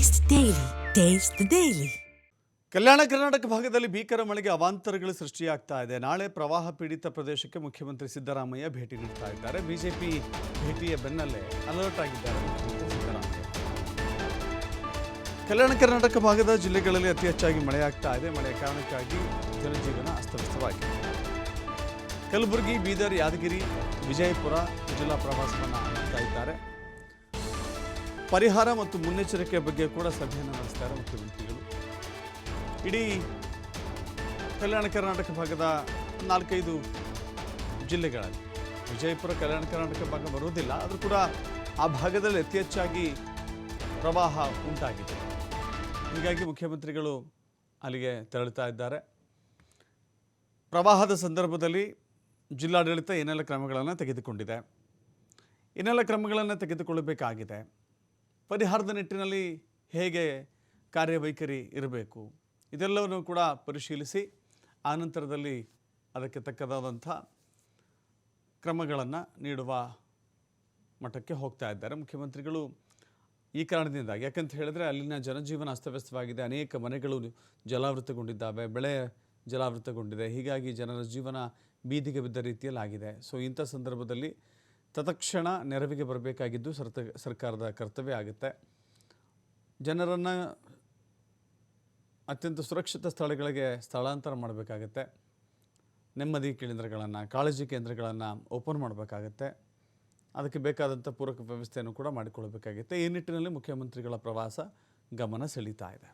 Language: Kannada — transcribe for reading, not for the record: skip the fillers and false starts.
Taste the Daily. Taste the Daily. Kalyana Karnataka ಭಾಗದಲ್ಲಿ ಭೀಕರ ಮಳೆಗೆ ಅವಾಂತರಗಳು ಸೃಷ್ಟಿಯಾಗ್ತಾ ಇದೆ. ನಾಳೆ ಪ್ರವಾಹ ಪೀಡಿತ ಪ್ರದೇಶಕ್ಕೆ ಮುಖ್ಯಮಂತ್ರಿ ಸಿದ್ದರಾಮಯ್ಯ ಭೇಟಿ ನೀಡ್ತಾ ಇದ್ದಾರೆ. ಬಿಜೆಪಿ ಭೇಟಿಯ ಬೆನ್ನಲ್ಲೇ ಅಲರ್ಟ್ ಆಗಿದ್ದಾರೆ ಮುಖ್ಯಮಂತ್ರಿ ಸಿದ್ದರಾಮಯ್ಯ. ಕಲ್ಯಾಣ ಕರ್ನಾಟಕ ಭಾಗದ ಜಿಲ್ಲೆಗಳಲ್ಲಿ ಅತಿ ಹೆಚ್ಚಾಗಿ ಮಳೆಯಾಗ್ತಾ ಇದೆ. ಮಳೆಯ ಕಾರಣಕ್ಕಾಗಿ ಜನಜೀವನ ಅಸ್ತವ್ಯಸ್ತವಾಗಿದೆ. ಕಲಬುರಗಿ, ಬೀದರ್, ಯಾದಗಿರಿ, ವಿಜಯಪುರ ಜಿಲ್ಲಾ ಪ್ರವಾಸವನ್ನು ಮಾಡ್ತಾ ಇದ್ದಾರೆ. ಪರಿಹಾರ ಮತ್ತು ಮುನ್ನೆಚ್ಚರಿಕೆ ಬಗ್ಗೆ ಕೂಡ ಸಭೆಯನ್ನು ನಡೆಸ್ತಾರೆ ಮುಖ್ಯಮಂತ್ರಿಗಳು. ಇಡೀ ಕಲ್ಯಾಣ ಕರ್ನಾಟಕ ಭಾಗದ 4-5 ಜಿಲ್ಲೆಗಳಲ್ಲಿ ವಿಜಯಪುರ ಕಲ್ಯಾಣ ಕರ್ನಾಟಕ ಭಾಗ ಬರುವುದಿಲ್ಲ, ಆದರೂ ಕೂಡ ಆ ಭಾಗದಲ್ಲಿ ಅತಿ ಹೆಚ್ಚಾಗಿ ಪ್ರವಾಹ ಉಂಟಾಗಿದೆ. ಹೀಗಾಗಿ ಮುಖ್ಯಮಂತ್ರಿಗಳು ಅಲ್ಲಿಗೆ ತೆರಳುತ್ತಾ ಇದ್ದಾರೆ. ಪ್ರವಾಹದ ಸಂದರ್ಭದಲ್ಲಿ ಜಿಲ್ಲಾಡಳಿತ ಏನೆಲ್ಲ ಕ್ರಮಗಳನ್ನು ತೆಗೆದುಕೊಂಡಿದೆ, ಏನೆಲ್ಲ ಕ್ರಮಗಳನ್ನು ತೆಗೆದುಕೊಳ್ಳಬೇಕಾಗಿದೆ, ಪರಿಹಾರದ ನಿಟ್ಟಿನಲ್ಲಿ ಹೇಗೆ ಕಾರ್ಯವೈಖರಿ ಇರಬೇಕು, ಇದೆಲ್ಲವನ್ನು ಕೂಡ ಪರಿಶೀಲಿಸಿ ಆನಂತರದಲ್ಲಿ ಅದಕ್ಕೆ ತಕ್ಕದಾದಂಥ ಕ್ರಮಗಳನ್ನು ನೀಡುವ ಮಟ್ಟಕ್ಕೆ ಹೋಗ್ತಾ ಇದ್ದಾರೆ ಮುಖ್ಯಮಂತ್ರಿಗಳು. ಈ ಕಾರಣದಿಂದಾಗಿ ಯಾಕಂತ ಹೇಳಿದ್ರೆ ಅಲ್ಲಿನ ಜನಜೀವನ ಅಸ್ತವ್ಯಸ್ತವಾಗಿದೆ. ಅನೇಕ ಮನೆಗಳು ಜಲಾವೃತಗೊಂಡಿದ್ದಾವೆ, ಬೆಳೆ ಜಲಾವೃತಗೊಂಡಿದೆ. ಹೀಗಾಗಿ ಜನರ ಜೀವನ ಬೀದಿಗೆ ಬಿದ್ದ ರೀತಿಯಲ್ಲಾಗಿದೆ. ಸೊ ಇಂಥ ಸಂದರ್ಭದಲ್ಲಿ ತತ್ಕ್ಷಣ ನೆರವಿಗೆ ಬರಬೇಕಾಗಿದ್ದು ಸರ್ಕಾರದ ಕರ್ತವ್ಯ ಆಗುತ್ತೆ. ಜನರನ್ನು ಅತ್ಯಂತ ಸುರಕ್ಷಿತ ಸ್ಥಳಗಳಿಗೆ ಸ್ಥಳಾಂತರ ಮಾಡಬೇಕಾಗತ್ತೆ. ನೆಮ್ಮದಿ ಕೇಂದ್ರಗಳನ್ನು, ಕಾಳಜಿ ಕೇಂದ್ರಗಳನ್ನು ಓಪನ್ ಮಾಡಬೇಕಾಗತ್ತೆ. ಅದಕ್ಕೆ ಬೇಕಾದಂಥ ಪೂರಕ ವ್ಯವಸ್ಥೆಯನ್ನು ಕೂಡ ಮಾಡಿಕೊಳ್ಳಬೇಕಾಗುತ್ತೆ. ಈ ನಿಟ್ಟಿನಲ್ಲಿ ಮುಖ್ಯಮಂತ್ರಿಗಳ ಪ್ರವಾಸ ಗಮನ ಸೆಳೀತಾ ಇದೆ.